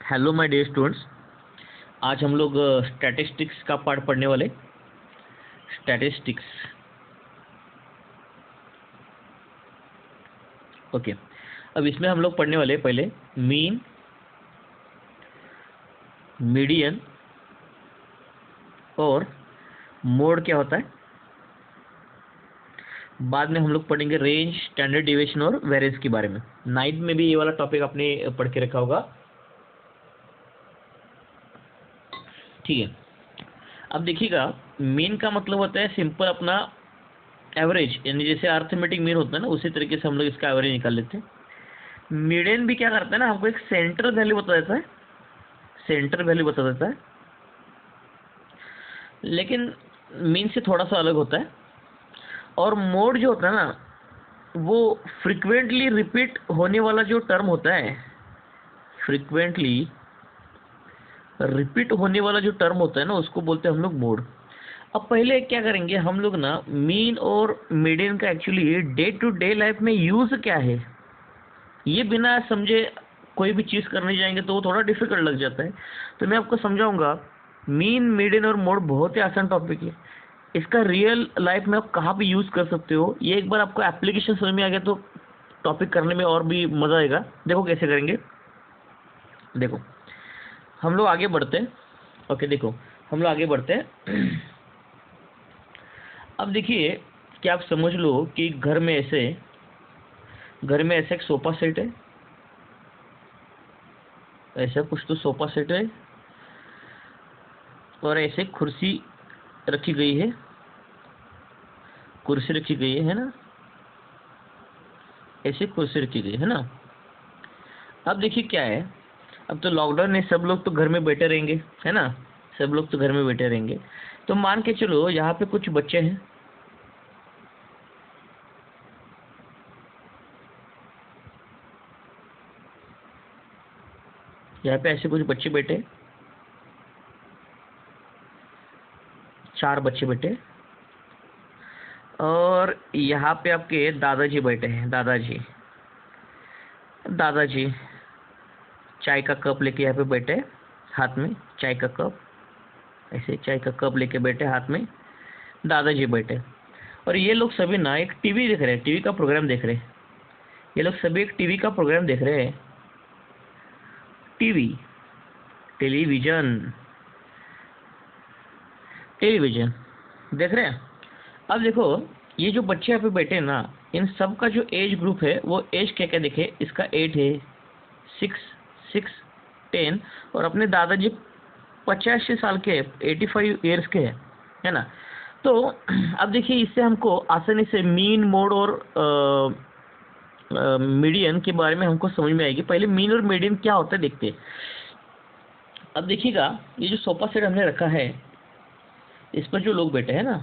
Hello my dear students. आज हम लोग स्टैटिस्टिक्स का पार्ट पढ़ने वाले। Statistics, okay. अब इसमें हम लोग पढ़ने वाले पहले मीन, मीडियन और मोड क्या होता है। बाद में हम लोग पढ़ेंगे रेंज, स्टैंडर्ड डिविएशन और वेरिएंस के बारे में। नाइन्थ में भी ये वाला टॉपिक आपने पढ़ के रखा होगा, ठीक है। अब देखिएगा, मीन का मतलब होता है सिंपल अपना एवरेज, यानी जैसे अर्थमेटिक मीन होता है ना, उसी तरीके से हम लोग इसका एवरेज निकाल लेते हैं। मीडियन भी क्या करता है ना, हमको एक सेंट्रल वैल्यू बता देता है, सेंटर वैल्यू बता देता है, लेकिन मीन से थोड़ा सा अलग होता है। और मोड जो होता है ना, वो फ्रिक्वेंटली रिपीट होने वाला जो टर्म होता है, फ्रिक्वेंटली रिपीट होने वाला जो टर्म होता है ना, उसको बोलते हैं हम लोग मोड। अब पहले क्या करेंगे हम लोग ना, मीन और मीडियन का actually day to day life में यूज क्या है, ये बिना समझे कोई भी चीज़ करने जाएंगे तो वो थोड़ा डिफिकल्ट लग जाता है। तो मैं आपको समझाऊंगा। मीन, मीडियन और मोड बहुत ही आसान टॉपिक है। इसका रियल लाइफ में आप कहाँ पे यूज़ कर सकते हो, ये एक बार आपको एप्लीकेशन समझ में आ गया तो टॉपिक करने में और भी मज़ा आएगा। देखो कैसे करेंगे। देखो हम लोग आगे बढ़ते हैं, ओके। देखो हम लोग आगे बढ़ते हैं। अब देखिए कि आप समझ लो कि घर में ऐसे एक सोफा सेट है, ऐसा कुछ तो सोफा सेट है, और ऐसे कुर्सी रखी गई है, कुर्सी रखी गई है ना, ऐसे कुर्सी रखी गई है ना। अब देखिए क्या है, अब तो लॉकडाउन है, सब लोग तो घर में बैठे रहेंगे, है ना, सब लोग तो घर में बैठे रहेंगे। तो मान के चलो यहाँ पे कुछ बच्चे हैं, यहाँ पे ऐसे कुछ बच्चे बैठे, 4 बच्चे बैठे, और यहाँ पे आपके दादाजी बैठे हैं। दादाजी दादाजी चाय का कप लेके यहाँ पे बैठे, हाथ में चाय का कप, ऐसे चाय का कप लेके बैठे हाथ में दादाजी बैठे। और ये लोग सभी ना एक टीवी देख रहे हैं, टीवी का प्रोग्राम देख रहे हैं। ये लोग सभी एक टीवी का प्रोग्राम देख रहे हैं। टीवी, टेलीविजन, टेलीविजन देख रहे हैं। अब देखो ये जो बच्चे यहाँ पे बैठे हैं ना, इन सब का जो एज ग्रुप है वो एज क्या क्या देखे, इसका 8 है, 6, 6, 10, और अपने दादाजी 85 साल के, 85 ईयर्स के है ना। तो अब देखिए इससे हमको आसानी से मीन, मोड और मीडियन के बारे में हमको समझ में आएगी। पहले मीन और मीडियन क्या होता है देखते हैं। अब देखिएगा ये जो सोफा सेट हमने रखा है, इस पर जो लोग बैठे हैं ना,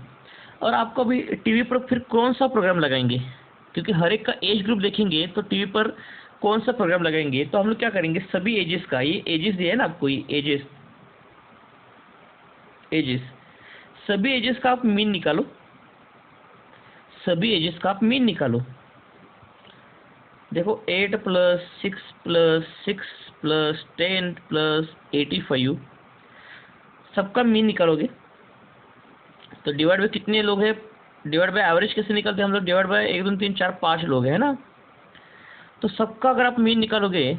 और आपको अभी टीवी पर फिर कौन सा प्रोग्राम लगाएंगे, क्योंकि हर एक का एज ग्रुप देखेंगे तो टीवी पर कौन सा प्रोग्राम लगाएंगे। तो हम लोग क्या करेंगे, सभी एजेस का, ये एजेस दिया है ना आपको, ये एजेस, एजेस, सभी एजेस का आप मीन निकालो, सभी एजेस का आप मीन निकालो। देखो 8 + 6 + 6 + 10 + 85, सबका मीन निकालोगे तो डिवाइड बाय कितने लोग हैं, डिवाइड बाय एवरेज कैसे निकालते हैं हम लोग, डिवाइड बाय 1 2 3 4 5 लोग हैं ना। तो सबका अगर आप मीन निकालोगे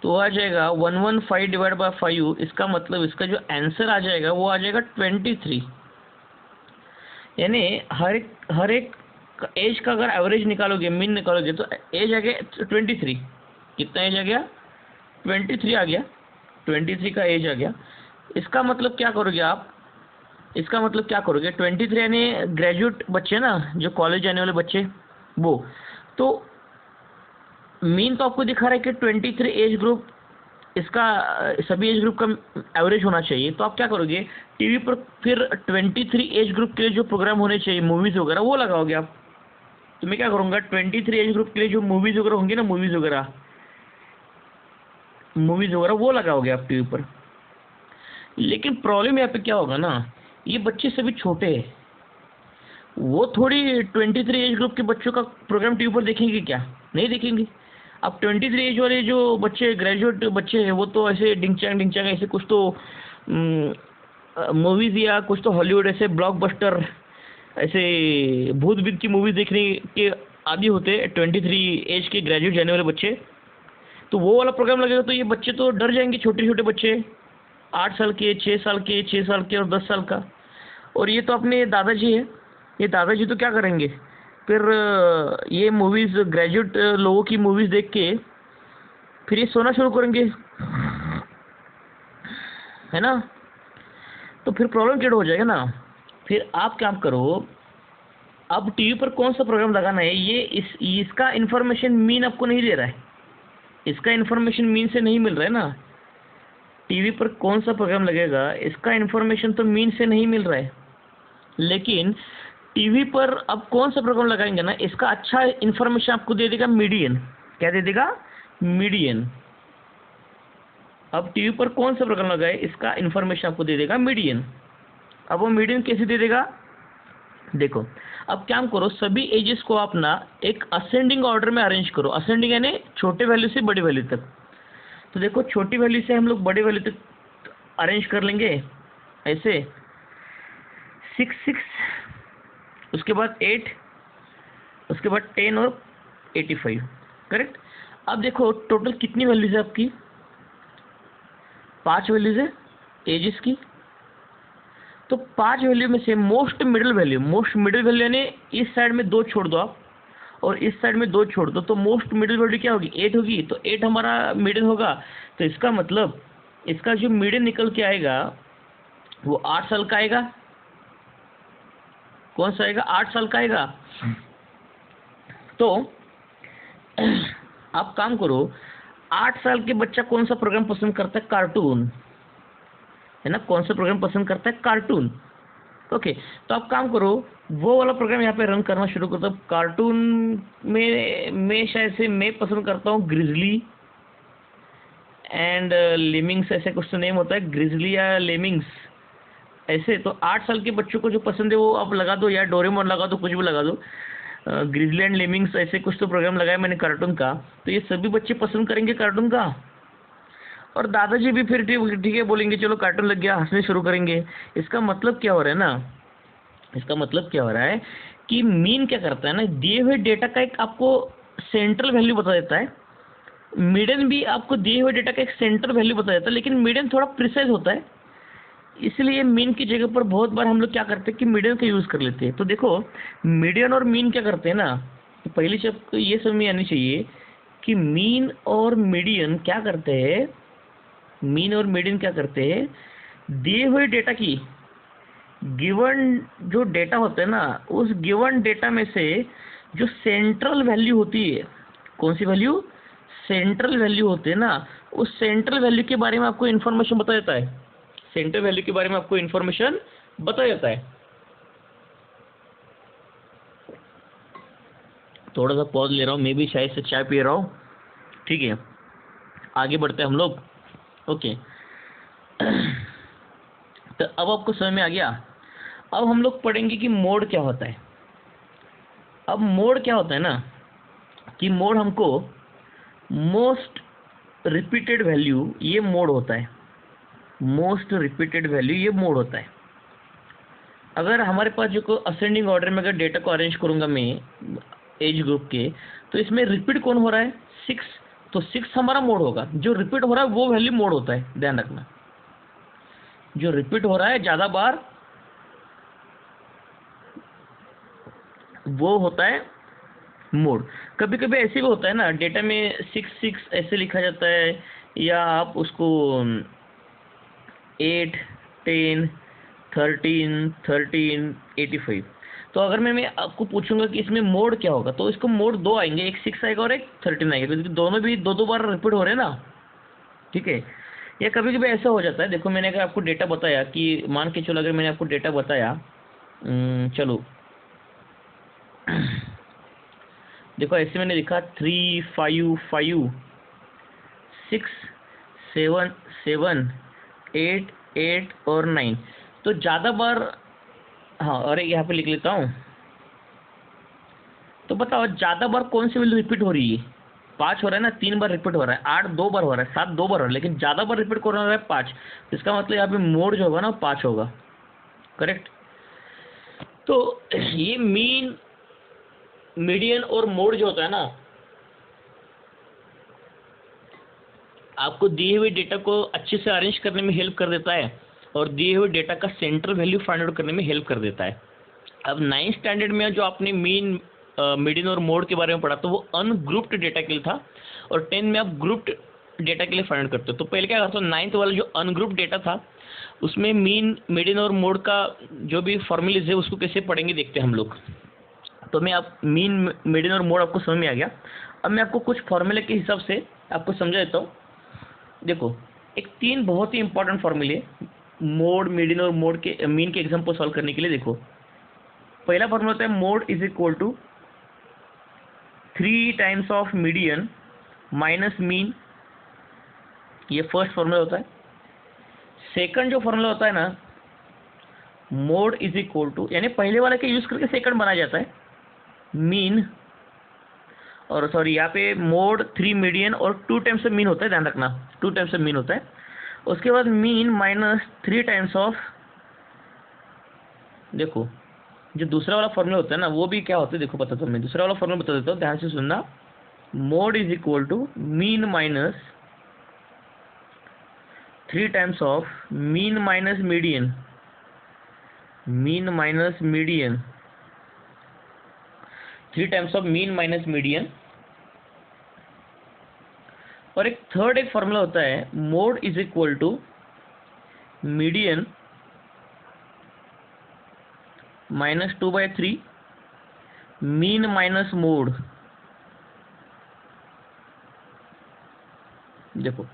तो आ जाएगा 115 डिवाइड बाय 5। इसका मतलब इसका जो आंसर आ जाएगा वो आ जाएगा 23। यानी हर एक एज का अगर एवरेज निकालोगे, मीन निकालोगे, तो एज आ गया 23। कितना एज आ गया, 23 आ गया, 23 का एज आ गया। इसका मतलब क्या करोगे आप, इसका मतलब क्या करोगे, 23 यानी ग्रेजुएट बच्चे ना, जो कॉलेज जाने वाले बच्चे, वो तो मीन तो आपको दिखा रहा है कि 23 एज ग्रुप, इसका सभी एज ग्रुप का एवरेज होना चाहिए। तो आप क्या करोगे, टीवी पर फिर 23 एज ग्रुप के लिए जो प्रोग्राम होने चाहिए, मूवीज़ वगैरह, वो लगाओगे आप। तो मैं क्या करूँगा, 23 एज ग्रुप के लिए जो मूवीज़ वगैरह होंगी ना, मूवीज़ वगैरह वो लगाओगे आप टीवी पर। लेकिन प्रॉब्लम यहाँ पे क्या होगा ना, ये बच्चे सभी छोटे हैं, वो थोड़ी 23 एज ग्रुप के बच्चों का प्रोग्राम टीवी पर देखेंगे क्या, नहीं देखेंगे। अब 23 एज वाले जो बच्चे, ग्रेजुएट बच्चे हैं, वो तो ऐसे डिंग चैंग ऐसे कुछ तो मूवीज़ या कुछ तो हॉलीवुड ऐसे ब्लॉकबस्टर ऐसे भूत भीत की मूवीज़ देखने के आदी होते हैं 23 एज के ग्रेजुएट जाने वाले बच्चे। तो वो वाला प्रोग्राम लगेगा तो ये बच्चे तो डर जाएंगे, छोटे छोटे बच्चे, 8 साल के, 6 साल के, 6 साल के और 10 साल का। और ये तो अपने दादाजी है, ये दादाजी तो क्या करेंगे फिर, ये मूवीज़ ग्रेजुएट लोगों की मूवीज़ देख के फिर ये सोना शुरू करेंगे, है ना। तो फिर प्रॉब्लम क्रिएट हो जाएगा ना। फिर आप क्या करो, अब टीवी पर कौन सा प्रोग्राम लगाना है, ये इसका इन्फॉर्मेशन मीन आपको नहीं दे रहा है, इसका इन्फॉर्मेशन मीन से नहीं मिल रहा है ना। टीवी पर कौन सा प्रोग्राम लगेगा इसका इन्फॉर्मेशन तो मीन से नहीं मिल रहा है, लेकिन टीवी पर अब कौन सा प्रोग्राम लगाएंगे ना, इसका अच्छा इन्फॉर्मेशन आपको दे देगा मीडियन। क्या दे देगा? मीडियन। अब टीवी पर कौन सा प्रोग्राम लगाए इसका इन्फॉर्मेशन आपको दे देगा मीडियन। अब वो मीडियन कैसे दे देगा? देखो, अब क्या करो, सभी एजेस को आप ना एक असेंडिंग ऑर्डर में अरेंज करो। असेंडिंग यानी छोटे वैल्यू से बड़ी वैल्यू तक। तो देखो, छोटी वैल्यू से हम लोग बड़ी वैल्यू तक अरेंज कर लेंगे ऐसे 6 6, उसके बाद 8, उसके बाद 10 और 85, करेक्ट। अब देखो टोटल कितनी वैल्यूज है आपकी? 5 वैल्यूज है एजेस की। तो 5 वैल्यू में से मोस्ट मिडिल वैल्यू यानी इस साइड में 2 छोड़ दो आप और इस साइड में 2 छोड़ दो, तो मोस्ट मिडिल वैल्यू क्या होगी? 8 होगी। तो 8 हमारा मिडिल होगा। तो इसका मतलब इसका जो मिडिल निकल के आएगा वो 8 साल का आएगा। कौन सा आएगा? 8 साल का आएगा। तो आप काम करो, 8 साल के बच्चा कौन सा प्रोग्राम पसंद करता है? कार्टून, है ना। कौन सा प्रोग्राम पसंद करता है? कार्टून। ओके, तो आप काम करो, वो वाला प्रोग्राम यहाँ पे रन करना शुरू कर दो। कार्टून में मैं शायद से मैं पसंद करता हूँ ग्रिजली एंड लेमिंग्स, ऐसे कुछ तो नेम होता है, ग्रिजली या लेमिंग्स ऐसे। तो 8 साल के बच्चों को जो पसंद है वो आप लगा दो, या डोरेमोन लगा दो, कुछ भी लगा दो। ग्रिजली एंड लेमिंग्स ऐसे कुछ तो प्रोग्राम लगाया मैंने कार्टून का। तो ये सभी बच्चे पसंद करेंगे कार्टून का। और दादाजी भी फिर ठीक है बोलेंगे, चलो कार्टून लग गया, हंसने शुरू करेंगे। इसका मतलब क्या हो रहा है ना, इसका मतलब क्या हो रहा है कि मीन क्या करता है ना, दिए हुए डेटा का एक आपको सेंट्रल वैल्यू बता देता है। मीडियन भी आपको दिए हुए डेटा का एक सेंट्रल वैल्यू बता देता है, लेकिन मीडियन थोड़ा प्रिसाइज होता है। इसलिए मीन की जगह पर बहुत बार हम लोग क्या करते हैं कि मीडियन का यूज़ कर लेते हैं। तो देखो, मीडियन और मीन क्या करते हैं ना, तो पहली चीज आपको ये समझ में आनी चाहिए कि मीन और मीडियन क्या करते हैं। मीन और मीडियन क्या करते हैं, दिए हुए डेटा की गिवन जो डेटा होता है ना, उस गिवन डेटा में से जो सेंट्रल वैल्यू होती है, कौन सी वैल्यू? सेंट्रल वैल्यू होते हैं ना, उस सेंट्रल वैल्यू के बारे में आपको इन्फॉर्मेशन बता देता है। सेंट्रल वैल्यू के बारे में आपको इन्फॉर्मेशन बता देता है। थोड़ा सा पॉज ले रहा हूँ, मैं भी शायद से चाय पी रहा हूँ। ठीक है, आगे बढ़ते हैं हम लोग। ओके, तो अब आपको समझ में आ गया। अब हम लोग पढ़ेंगे कि मोड क्या होता है। अब मोड क्या होता है ना, कि मोड हमको मोस्ट रिपीटेड वैल्यू, ये मोड होता है। मोस्ट रिपीटेड वैल्यू ये मोड होता है। अगर हमारे पास जो को असेंडिंग ऑर्डर में अगर डेटा को अरेंज करूंगा मैं एज ग्रुप के, तो इसमें रिपीट कौन हो रहा है? 6। तो 6 हमारा मोड होगा। जो रिपीट हो रहा है वो वैल्यू मोड होता है, ध्यान रखना। जो रिपीट हो रहा है ज़्यादा बार वो होता है मोड। कभी कभी ऐसे भी होता है ना, डेटा में 6 6 ऐसे लिखा जाता है, या आप उसको 8 10 13 13 85। तो अगर मैं आपको पूछूंगा कि इसमें मोड क्या होगा, तो इसको मोड 2 आएंगे, एक 6 आएगा और एक 13 आएगा, क्योंकि दोनों भी 2 2 बार रिपीट हो रहे हैं ना। ठीक है। या कभी कभी ऐसा हो जाता है, देखो मैंने अगर आपको डेटा बताया कि मान के चलो, अगर मैंने आपको डेटा बताया, चलो देखो ऐसे मैंने लिखा 3 5 5 6 7 7 8 8 और 9। तो ज़्यादा बार, हाँ, और एक यहाँ पे लिख लेता हूँ। तो बताओ ज़्यादा बार कौन सी वैल्यू रिपीट हो रही है? 5 हो रहा है ना, 3 बार रिपीट हो रहा है, 8 2 बार हो रहा है, 7 2 बार हो रहा है, लेकिन ज़्यादा बार रिपीट हो रहा है 5। इसका मतलब यहाँ पे मोड जो होगा ना 5 होगा, करेक्ट। तो ये मीन, मीडियन और मोड जो होता है ना, आपको दिए हुए डेटा को अच्छे से अरेंज करने में हेल्प कर देता है और दिए हुए डेटा का सेंटर वैल्यू फाइंड आउट करने में हेल्प कर देता है। अब 9th स्टैंडर्ड में जो आपने मीन, मीडियन और मोड के बारे में पढ़ा तो वो अनग्रुप्ड डेटा के लिए था, और 10 में आप ग्रुप्ड डेटा के लिए फाइंड आउट करते हो। तो पहले क्या करते हो, 9th वाला जो अनग्रुप्ड डेटा था उसमें मीन, मीडियन और मोड का जो भी फॉर्मूलेज है उसको कैसे पढ़ेंगे देखते हैं हम लोग। तो मैं आप मीन, मीडियन और मोड आपको समझ में आ गया। अब मैं आपको कुछ फॉर्मूले के हिसाब से आपको समझा देता हूँ। देखो, एक 3 बहुत ही इंपॉर्टेंट फॉर्मूले मोड, मीडियन और मोड के मीन के एग्जाम को सॉल्व करने के लिए। देखो, पहला फॉर्मूला होता है mode is equal to 3 times of median minus mean, ये फर्स्ट फॉर्मूला होता है। सेकंड जो फॉर्मूला होता है ना, मोड इज इक्वल टू, यानी पहले वाले के यूज करके सेकंड बनाया जाता है, मीन, और सॉरी यहाँ पे मोड 3 मीडियन और 2 टाइम्स ऑफ मीन होता है, ध्यान रखना 2 टाइम्स ऑफ मीन होता है। उसके बाद मीन माइनस 3 टाइम्स ऑफ, देखो जो दूसरा वाला फॉर्मूला होता है ना वो भी क्या होता है, देखो बताता हूँ मैं, दूसरा वाला फॉर्मूला बता देता हूँ, ध्यान से सुनना। Mode is equal to mean minus 3 times of mean minus median, mean minus median, 3 times of mean minus median. और एक थर्ड एक फॉर्मूला होता है mode is equal to median minus 2/3 mean minus mode. देखो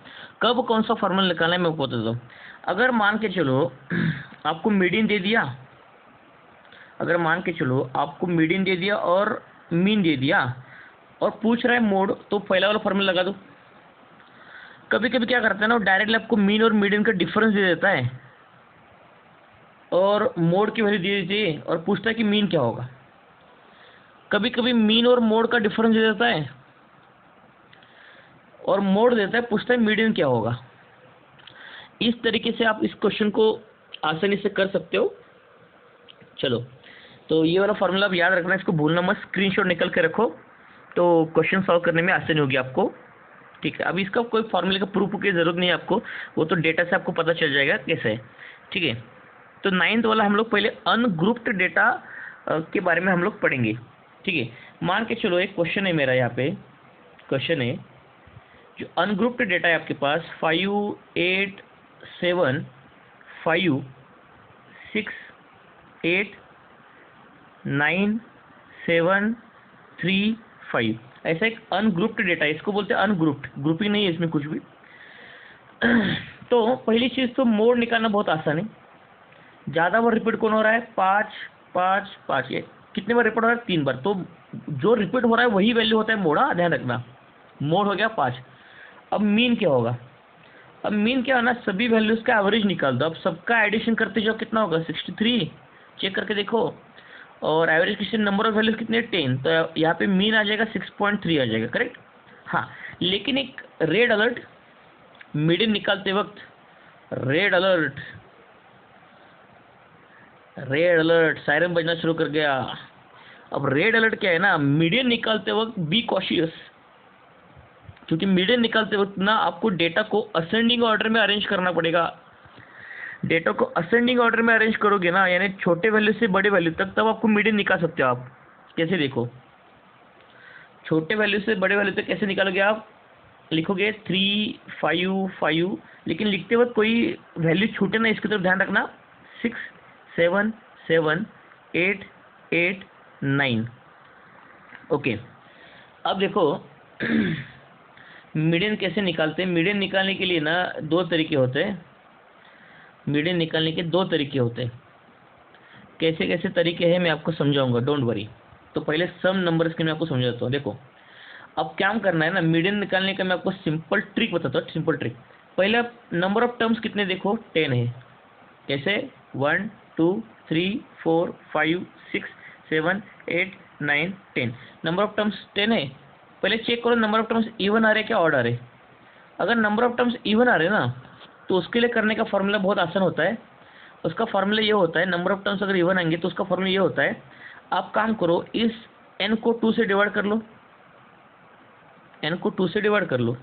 कब कौन सा फॉर्मूला निकालना है मैं आपको बताता हूँ। अगर मान के चलो आपको मीडियन दे दिया, अगर मान के चलो आपको मीडियन दे दिया और मीन दे दिया और पूछ रहा है मोड, तो पहला वाला फॉर्मूला लगा दो। कभी कभी क्या करता है ना, डायरेक्टली आपको मीन और मीडियन का डिफरेंस दे देता है और मोड की वैल्यू दे देती है और पूछता है कि मीन क्या होगा। कभी कभी मीन और मोड का डिफरेंस दे देता है और मोड देता है, पूछता है मीडियन क्या होगा। इस तरीके से आप इस क्वेश्चन को आसानी से कर सकते हो। चलो, तो ये वाला फॉर्मूला आप याद रखना, इसको भूलना मत, स्क्रीनशॉट निकल के रखो तो क्वेश्चन सॉल्व करने में आसानी होगी आपको। ठीक है, अभी इसका कोई फॉर्मूले का प्रूफ की जरूरत नहीं है आपको, वो तो डेटा से आपको पता चल जाएगा कैसे है। ठीक है, तो 9th वाला हम लोग पहले अनग्रुप्ड डेटा के बारे में हम लोग पढ़ेंगे। ठीक है, मान के चलो एक क्वेश्चन है मेरा, यहाँ पे क्वेश्चन है जो अनग्रुप्ड डेटा है आपके पास 5 8 7 5 6 8 9 7 3 5, ऐसा एक अनग्रुप्ड डेटा है, इसको बोलते हैं अनग्रुप्ड, ग्रुपिंग नहीं है इसमें कुछ भी। तो पहली चीज़ तो मोड निकालना बहुत आसान है। ज़्यादा बार रिपीट कौन हो रहा है, 5 5 5, ये कितने बार रिपीट हो रहा है, 3 बार, तो जो रिपीट हो रहा है वही वैल्यू होता है मोड, ध्यान रखना। मोड हो गया 5। अब मीन क्या होगा, अब मीन क्या होना, सभी वैल्यूज़ का एवरेज निकाल दो। अब सबका एडिशन करते जाओ, कितना होगा 63, चेक करके देखो। और average question number of values कितने 10, तो यहाँ पे मीन आ जाएगा 6.3 आ जाएगा, करेक्ट। हाँ, लेकिन एक रेड अलर्ट, मीडियन निकालते वक्त red alert, red alert siren बजना शुरू कर गया। अब रेड अलर्ट क्या है ना, मीडियन निकालते वक्त बी कॉशियस, क्योंकि मीडियन निकालते वक्त ना आपको डेटा को असेंडिंग ऑर्डर में अरेंज करना पड़ेगा। डेटा को असेंडिंग ऑर्डर में अरेंज करोगे ना, यानी छोटे वैल्यू से बड़े वैल्यू तक, तब आपको मीडियन निकाल सकते हो आप। कैसे, देखो छोटे वैल्यू से बड़े वैल्यू तक कैसे निकालोगे आप, लिखोगे 3 5 5, लेकिन लिखते वक्त कोई वैल्यू छूटे ना, इसकी तरफ ध्यान रखना। 6 7 7 8 8 9। ओके, अब देखो मीडियन कैसे निकालते हैं। मीडियन निकालने के लिए ना 2 तरीके होते हैं, मीडियन निकालने के 2 तरीके होते हैं। कैसे कैसे तरीके हैं मैं आपको समझाऊंगा, डोंट वरी। तो पहले सम नंबर्स के मैं आपको समझाता हूँ। देखो अब क्या करना है ना, मीडियन निकालने का मैं आपको सिंपल ट्रिक बताता हूँ, सिंपल ट्रिक। पहले नंबर ऑफ टर्म्स कितने, देखो 10 है। कैसे, 1 2 3 4 5 6 7 8 9 10, नंबर ऑफ टर्म्स 10 है। पहले चेक करो नंबर ऑफ टर्म्स इवन आ रहे क्या ऑड आ रहे। अगर नंबर ऑफ टर्म्स इवन आ रहे ना तो उसके लिए करने का फॉर्मूला बहुत आसान होता है। उसका फॉर्मूला ये होता है, नंबर ऑफ टर्म्स अगर इवन आएंगे तो उसका फॉर्मूला ये होता है, आप काम करो इस n को 2 से डिवाइड कर लो, n को 2 से डिवाइड कर लो।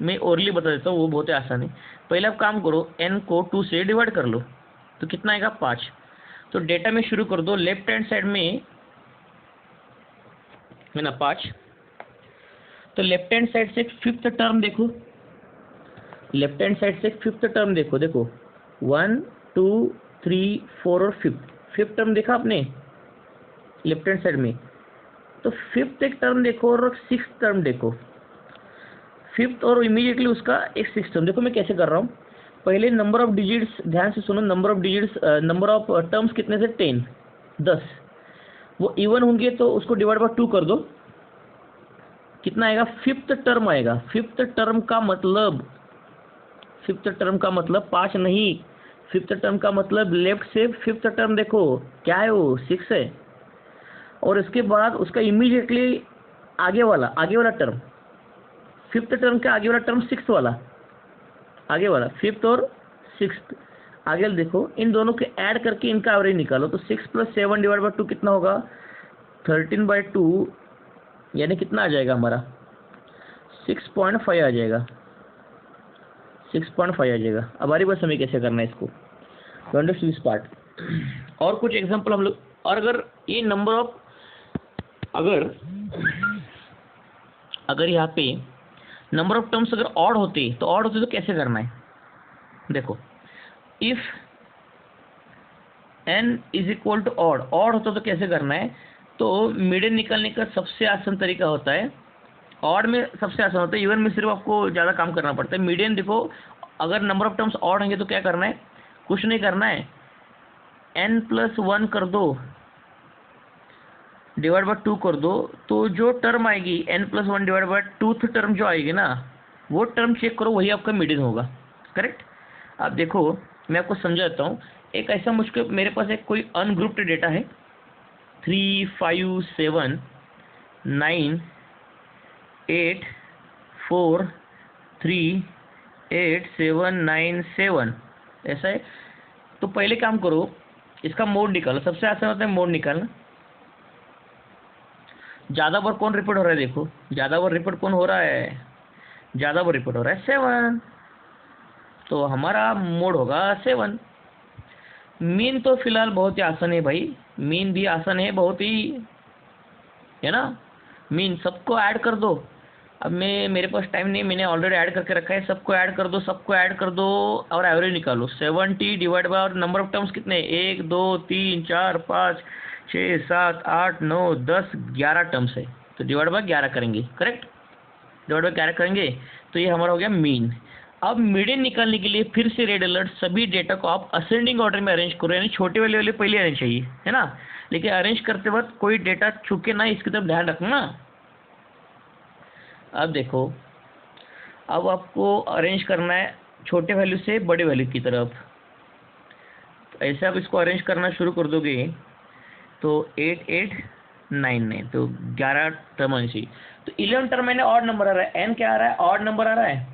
मैं ओरली बता देता हूँ, वो बहुत ही आसान है। पहले आप काम करो n को 2 से डिवाइड कर लो तो कितना आएगा 5। तो डेटा में शुरू कर दो, लेफ्ट हैंड साइड में है ना 5। तो लेफ्ट हैंड साइड से फिफ्थ टर्म देखो, लेफ्ट हैंड साइड से फिफ्थ टर्म देखो, देखो 1 2 3 4 और फिफ्थ टर्म देखा आपने लेफ्ट हैंड साइड में। तो फिफ्थ एक टर्म देखो और सिक्स टर्म देखो, फिफ्थ और इमीडिएटली उसका एक सिक्स टर्म देखो। मैं कैसे कर रहा हूँ, पहले नंबर ऑफ डिजिट्स ध्यान से सुनो, number of digits number of terms कितने से 10, वो इवन होंगे तो उसको डिवाइड बाय 2 कर दो, कितना आएगा फिफ्थ टर्म आएगा। फिफ्थ टर्म का मतलब, फिफ्थ टर्म का मतलब 5 नहीं, फिफ्थ टर्म का मतलब लेफ्ट से फिफ्थ टर्म देखो क्या है, वो 6 है। और इसके बाद उसका इमीडिएटली आगे वाला टर्म, फिफ्थ टर्म के आगे वाला टर्म सिक्स वाला, आगे वाला फिफ्थ और सिक्स आगे देखो, इन दोनों के ऐड करके इनका एवरेज निकालो। तो 6 + 7 डिवाइड बाय 2 कितना होगा 13/2, यानी कितना आ जाएगा हमारा 6.5 आ जाएगा, 6.5 आ जाएगा। अब हमारी बात हमें कैसे करना है इसको, तो अंडरस्टैंड दिस पार्ट। और कुछ एग्जांपल हम लोग, और अगर ये नंबर ऑफ, अगर यहाँ पे नंबर ऑफ टर्म्स अगर ऑड होते तो कैसे करना है, देखो if n is equal to odd होता तो कैसे करना है। तो मीडियन निकालने का सबसे आसान तरीका होता है, ऑड में सबसे आसान होता है, इवन में सिर्फ आपको ज़्यादा काम करना पड़ता है। मीडियन देखो, अगर नंबर ऑफ टर्म्स ऑड होंगे तो क्या करना है, कुछ नहीं करना है, n+1 कर दो डिवाइड बाय 2 कर दो, तो जो टर्म आएगी n+1 divide by 2th term जो आएगी ना, वो टर्म चेक करो, वही आपका मीडियन होगा। करेक्ट। आप देखो मैं आपको समझाता हूँ, एक ऐसा मुझको मेरे पास एक कोई अनग्रुप्ड डेटा है 3 5 7 9 8 4 3 8 7 9 7 ऐसा है। तो पहले काम करो, इसका मोड निकालो, सबसे आसान होता है मोड निकालना। ज़्यादा बार कौन रिपीट हो रहा है, देखो ज़्यादा बार रिपीट कौन हो रहा है, ज़्यादा बार रिपीट हो रहा है 7, तो हमारा मोड होगा 7। मीन तो फिलहाल बहुत ही आसान है भाई, मीन भी आसान है बहुत ही, है ना। मीन सबको ऐड कर दो, अब मेरे पास टाइम नहीं, मैंने ऑलरेडी ऐड करके रखा है, सबको ऐड कर दो, सबको ऐड कर दो और एवरेज निकालो। 70 डिवाइड बाय, और नंबर ऑफ टर्म्स कितने 1 2 3 4 5 6 7 8 9 10 11 टर्म्स है, तो डिवाइड बाय 11 करेंगे। करेक्ट, डिवाइड बाय 11 करेंगे तो ये हमारा हो गया मीन। अब मीडियन निकालने के लिए फिर से रेड अलर्ट, सभी डेटा को आप असेंडिंग ऑर्डर में अरेंज करो, यानी छोटे वाले पहले आने चाहिए, है ना। लेकिन अरेंज करते वक्त कोई डेटा छूके ना, इसकी तरफ ध्यान रखना। अब देखो, अब आपको अरेंज करना है छोटे वैल्यू से बड़े वैल्यू की तरफ, तो ऐसे आप इसको अरेंज करना शुरू कर दोगे तो 8 8 9 9, तो 11 टर्म आनी चाहिए। तो 11 टर्म मैंने ऑड नंबर आ रहा है, एन क्या आ रहा है, ऑड नंबर आ रहा है,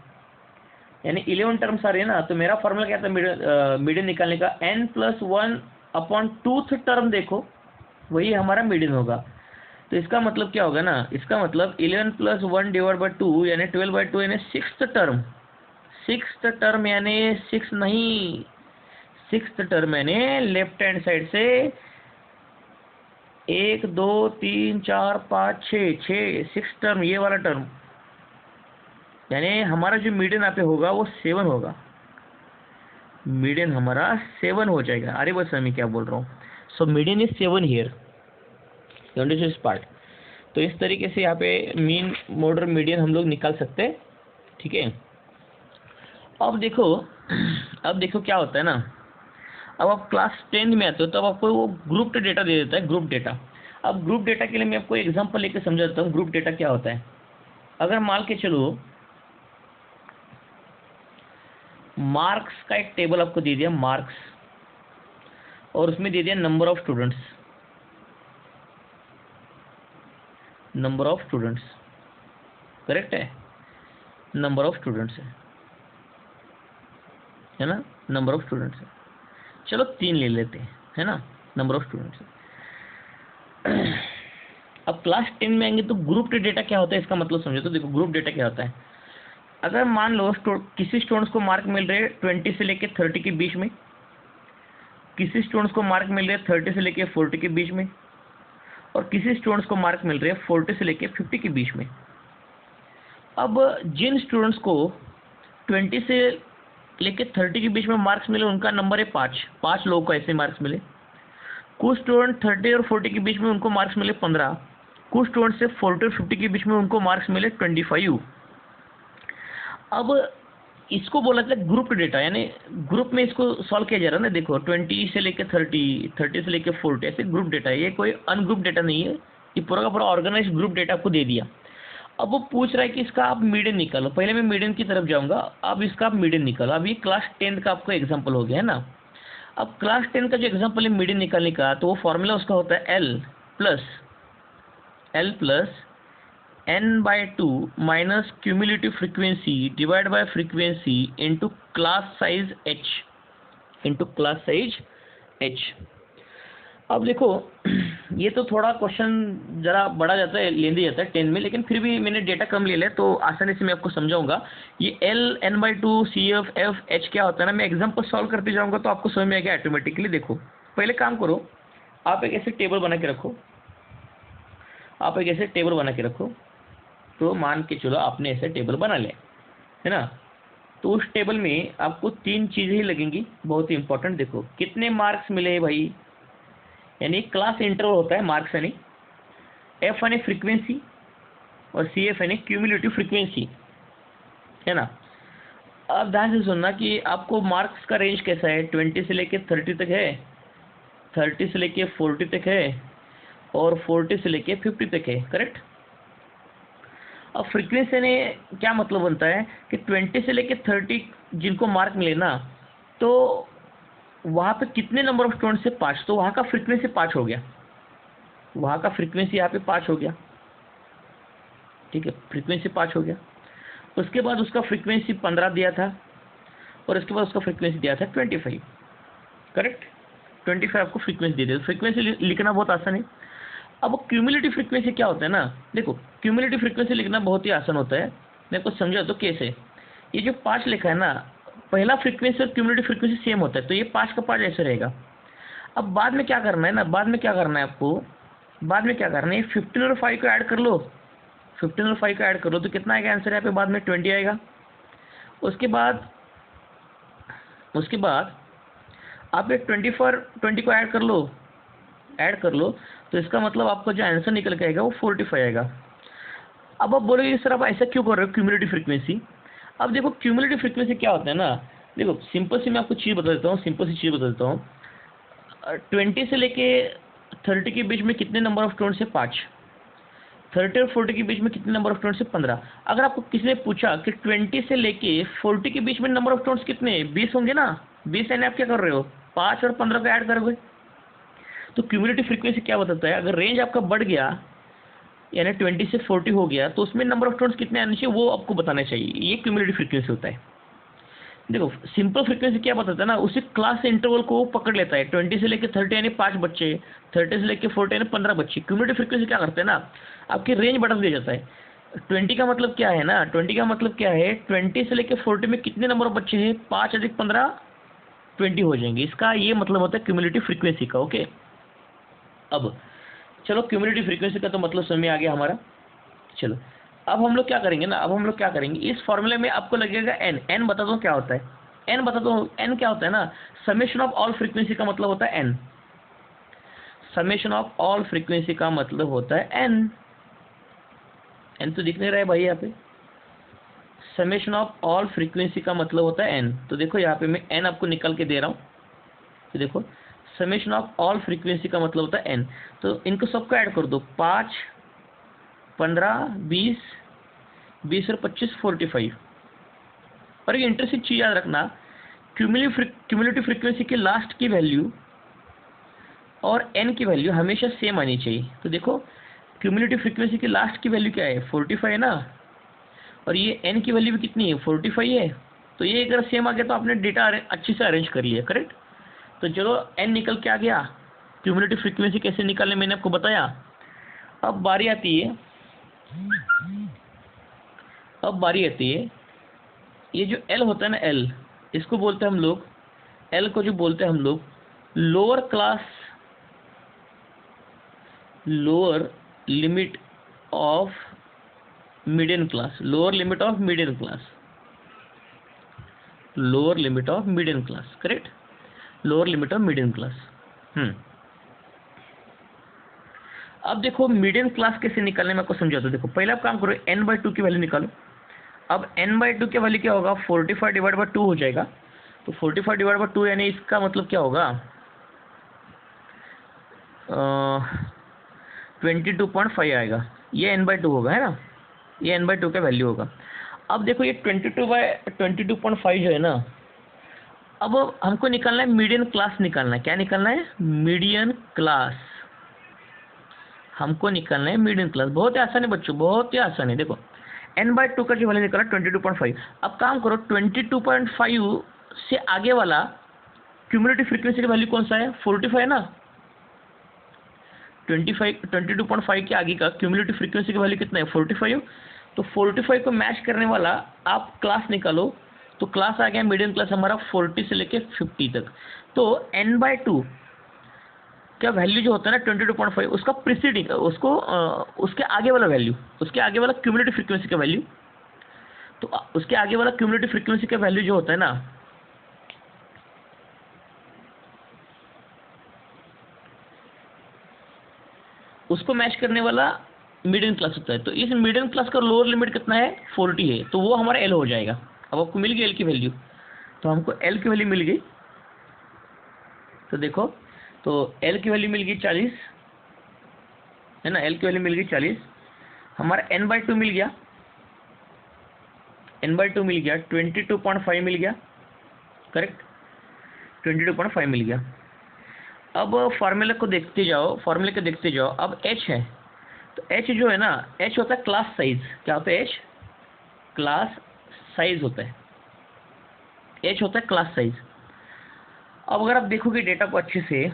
यानी 11 टर्म्स आ रही है ना। तो मेरा फॉर्मूला क्या था मीडियन निकालने का, n+1/2th टर्म देखो, वही हमारा मीडियन होगा। तो इसका मतलब क्या होगा ना, इसका मतलब 11+1 डिवाइड बाय 2 यानी 12/2 यानी सिक्स्थ टर्म यानी 6 नहीं, सिक्स्थ टर्म यानी लेफ्ट हैंड साइड से 1 2 3 4 5 6 सिक्स टर्म, ये वाला टर्म, यानी हमारा जो मीडियन यहाँ पे होगा वो 7 होगा, मीडियन हमारा 7 हो जाएगा। अरे बस मैं क्या बोल रहा हूँ, so median is 7 here, you understand this part. तो इस तरीके से यहाँ पे मीन मोड और मीडियन हम लोग निकाल सकते हैं, ठीक है। अब देखो क्या होता है ना, अब आप क्लास 10 में आते हो तब आपको वो ग्रुप डेटा दे देता है, ग्रुप डेटा। अब ग्रुप डेटा के लिए मैं आपको एग्जांपल लेके समझाता हूँ ग्रुप डेटा क्या होता है। अगर मान के चलो मार्क्स का एक टेबल आपको दे दिया, मार्क्स, और उसमें दे दिया number of students, correct number of students है ना, नंबर ऑफ स्टूडेंट्स है। चलो 3 ले लेते हैं, है ना, नंबर ऑफ स्टूडेंट्स है। अब क्लास 10 में आएंगे तो ग्रुप डेटा क्या होता है इसका मतलब समझो। तो देखो ग्रुप डेटा क्या होता है, अगर मान लो किसी स्टूडेंट्स को मार्क मिल रहे हैं 20 से लेके 30 के बीच में, किसी स्टूडेंट्स को मार्क मिल रहे हैं 30 से लेके 40 के बीच में, और किसी स्टूडेंट्स को मार्क मिल रहे हैं 40 से लेके 50 के बीच में। अब जिन स्टूडेंट्स को 20 से लेके 30 के बीच में मार्क्स मिले उनका नंबर है 5 लोगों को ऐसे मार्क्स मिले। कुछ स्टूडेंट 30 और 40 के बीच में उनको मार्क्स मिले 15, कुछ स्टूडेंट से 40 और 50 के बीच में उनको मार्क्स मिले 25। अब इसको बोला जाता है ग्रुप डेटा, यानी ग्रुप में इसको सॉल्व किया जा रहा है ना। देखो 20 से लेके 30, 30 से लेके 40 ऐसे ग्रुप डेटा है, ये कोई अनग्रुप डेटा नहीं है, ये पूरा का पूरा ऑर्गेनाइज ग्रुप डेटा आपको दे दिया। अब वो पूछ रहा है कि इसका आप मीडियन निकालो। पहले मैं मीडियन की तरफ जाऊंगा, अब इसका आप मीडियन निकालो। अब ये क्लास 10 का आपका एग्जाम्पल हो गया है ना। अब क्लास 10 का जो एग्जाम्पल है मीडियन निकालने का, तो वो फॉर्मूला उसका होता है L plus n/2 minus cumulative frequency divide by frequency into class size h। अब देखो ये तो थोड़ा क्वेश्चन जरा बड़ा जाता है, लेंदी जाता है 10 में, लेकिन फिर भी मैंने डेटा कम ले लिया तो आसानी से मैं आपको समझाऊंगा। ये L n/2 CF F H क्या होता है ना, मैं एग्जाम्पल सॉल्व करते जाऊंगा तो आपको समझ में आएगा ऑटोमेटिकली। देखो पहले काम करो, आप एक ऐसे टेबल बना के रखो, तो मान के चलो आपने ऐसे टेबल बना लिया, है ना। तो उस टेबल में आपको 3 चीज़ें ही लगेंगी बहुत ही इंपॉर्टेंट। देखो कितने मार्क्स मिले हैं भाई, यानी क्लास इंटरवल होता है मार्क्स, यानी F यानी फ्रीक्वेंसी और CF यानी क्यूमुलेटिव फ्रीक्वेंसी, है ना। अब ध्यान से सुनना कि आपको मार्क्स का रेंज कैसा है, 20 से लेके 30 तक है, 30 से लेके 40 तक है, और 40 से लेके 50 तक है, करेक्ट। अब फ्रीक्वेंसी ने क्या मतलब बनता है कि 20 से लेके 30 जिनको मार्क मिले ना, तो वहाँ पे कितने नंबर ऑफ स्टूडेंट्स से 5, तो वहाँ का फ्रीक्वेंसी 5 हो गया, वहाँ का फ्रीक्वेंसी यहाँ पे 5 हो गया, ठीक है, फ्रीक्वेंसी 5 हो गया। उसके बाद उसका फ्रीक्वेंसी 15 दिया था, और इसके बाद उसका फ्रीक्वेंसी दिया था 25, करेक्ट। 25 आपको फ्रीक्वेंसी दे दिया। फ्रीक्वेंसी लिखना बहुत आसान है। अब क्यूमुलेटिव फ्रीक्वेंसी क्या होता है ना, देखो क्यूमुलेटिव फ्रीक्वेंसी लिखना बहुत ही आसान होता है, मैं कुछ समझा तो कैसे। ये जो 5 लिखा है ना, पहला फ्रीक्वेंसी और क्यूमुलेटिव फ्रीक्वेंसी सेम होता है, तो ये 5 का 5 ऐसे रहेगा। अब बाद में क्या करना है ना, बाद में क्या करना है आपको, बाद में क्या करना है, 15 और 5 को ऐड कर लो, 15 और 5 को ऐड कर लो तो कितना आएगा आंसर यहाँ पे, बाद में 20 आएगा। उसके बाद आप ये 20 को ऐड कर लो, तो इसका मतलब आपका जो आंसर निकल के आएगा वो 45 आएगा। अब आप बोलोगे सर आप ऐसा क्यों कर रहे हो क्यूमुलेटिव फ्रीक्वेंसी। अब देखो क्यूमुलेटिव फ्रीक्वेंसी क्या होता है ना, देखो सिंपल सी मैं आपको चीज़ बता देता हूँ, 20 से लेके 30 के बीच में कितने नंबर ऑफ स्टूडेंट्स है 5, 30 और 40 के बीच में कितने नंबर ऑफ स्टूडेंट्स है 15। अगर आपको किसी ने पूछा कि 20 से लेके 40 के बीच में नंबर ऑफ स्टूडेंट्स कितने, 20 होंगे ना, 20 यानी आप क्या कर रहे हो, 5 और 15 को ऐड करोगे। तो क्यूमुलेटिव फ्रीक्वेंसी क्या बताता है, अगर रेंज आपका बढ़ गया यानी 20 से 40 हो गया, तो उसमें नंबर ऑफ स्टूडेंट्स कितने आने चाहिए वो आपको बताना चाहिए, ये क्यूमुलेटिव फ्रीक्वेंसी होता है। देखो सिंपल फ्रीक्वेंसी क्या बताता है ना, उसी क्लास इंटरवल को पकड़ लेता है, 20 से लेके 30 यानी 5 बच्चे, 30 से लेके 40 यानी 15 बच्चे। क्यूमुलेटिव फ्रीक्वेंसी क्या करते हैं ना, आपकी रेंज बढ़ा दिया जाता है। 20 का मतलब क्या है ना, 20 का मतलब क्या है, 20 से लेके 40 में कितने नंबर ऑफ बच्चे हैं, 5 अधिक 15 20 हो जाएंगे, इसका ये मतलब होता है क्यूमुलेटिव फ्रीक्वेंसी का। ओके, अब चलो क्यूमुलेटिव फ्रीक्वेंसी का तो मतलब समझ में आ गया हमारा। चलो अब हम लोग क्या करेंगे इस फॉर्मूले में आपको लगेगा एन बता दो क्या होता है, एन बता दो, एन क्या होता है ना, समेशन ऑफ ऑल फ्रीक्वेंसी का मतलब होता है N, summation of all frequency का मतलब होता है एन, एन तो दिख नहीं रहा है भाई यहाँ पे, समेशन ऑफ ऑल फ्रीक्वेंसी का मतलब होता है एन। तो देखो यहाँ पे मैं एन आपको निकल के दे रहा हूँ, तो देखो समेशन ऑफ ऑल फ्रीक्वेंसी का मतलब होता है एन। तो इनको सबको ऐड कर दो, 5, 15, 20 और 25 45। और ये इंटरेस्टिंग चीज़ याद रखना, क्यूमुलेटिव फ्रीक्वेंसी की लास्ट की वैल्यू और एन की वैल्यू हमेशा सेम आनी चाहिए। तो देखो क्यूमुलेटिव फ्रीक्वेंसी की लास्ट की वैल्यू क्या है, 45 है ना, और ये n की वैल्यू भी कितनी है 45 है। तो ये अगर सेम आ गया तो आपने डेटा अच्छे से अरेंज कर लिया, करेक्ट। तो चलो n निकल के आ गया, क्यूमुलेटिव फ्रीक्वेंसी कैसे निकालने मैंने आपको बताया। अब बारी आती है ये जो L होता है ना, L इसको बोलते हैं हम लोग, L को जो बोलते हैं हम लोग lower limit of median class, correct, lower limit of median class. अब देखो मीडियन क्लास कैसे निकालने में आपको समझाता हूं। देखो पहले आप काम करो, n/2 की वैल्यू निकालो। अब n/2 की वैल्यू क्या होगा, 45 डिवाइड बाय 2 हो जाएगा। तो 45 डिवाइड बाय 2 यानी इसका मतलब क्या होगा, 22.5 आएगा। ये n/2 होगा, है ना, ये n/2 का वैल्यू होगा। अब देखो ये 22/22.5 जो है ना, अब हमको निकालना है मीडियन क्लास निकालना है। क्या निकालना है, मीडियन क्लास। हमको निकालना है मीडियन क्लास। बहुत ही आसान है बच्चों, बहुत ही आसान है। देखो n/2 का जो वैल्यू निकाला 22.5। अब काम करो 22.5 से आगे वाला क्यूमुलेटिव फ्रीक्वेंसी का वैल्यू कौन सा है, 45 है ना। 22.5 के आगे का क्यूमुलेटिव फ्रीक्वेंसी का वैल्यू कितना है, 45। तो 45 को मैच करने वाला आप क्लास निकालो। तो क्लास आ गया मीडियन क्लास हमारा 40 से लेके 50 तक। तो n/2 क्या वैल्यू जो होता है ना 22.5, उसका प्रीसीडिंग उसके आगे वाला वैल्यू, उसके आगे वाला क्यूमुलेटिव फ्रीक्वेंसी का वैल्यू, तो उसके आगे वाला क्यूमुलेटिव फ्रीक्वेंसी का वैल्यू जो होता है ना, उसको मैच करने वाला मीडियन क्लास होता है। तो इस मीडियन क्लास का लोअर लिमिट कितना है, 40 है। तो वो हमारा L हो जाएगा। अब आपको मिल गई L की वैल्यू, तो हमको L की वैल्यू मिल गई। तो देखो, तो L की वैल्यू मिल गई 40, है ना, L की वैल्यू मिल गई 40। हमारा n/2 मिल गया, 22.5 मिल गया, करेक्ट, 22.5 मिल गया। अब फार्मूले को देखते जाओ, अब h है। तो h जो है ना, h होता है क्लास साइज। क्या होता है h, क्लास साइज होता है, h होता है क्लास साइज। अब अगर आप देखोगे डेटा को अच्छे से,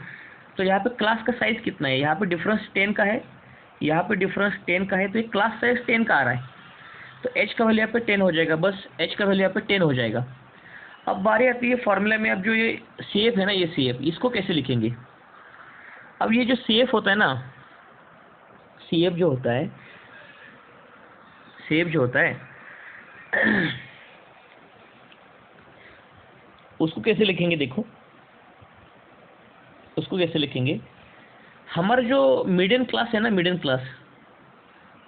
तो यहाँ पे क्लास का साइज कितना है, यहाँ पे डिफरेंस 10 का है, यहाँ पे डिफरेंस 10 का है, तो ये क्लास साइज 10 का आ रहा है। तो h का वैल्यू यहाँ पे 10 हो जाएगा, बस h का वैल्यू यहाँ पे 10 हो जाएगा। अब बारी आती है फॉर्मूला में। अब जो ये CF है ना, ये CF, इसको कैसे लिखेंगे। अब ये जो CF होता है ना, CF जो होता है उसको कैसे लिखेंगे, देखो उसको कैसे लिखेंगे। हमारा जो मीडियन क्लास है ना, मीडियन क्लास,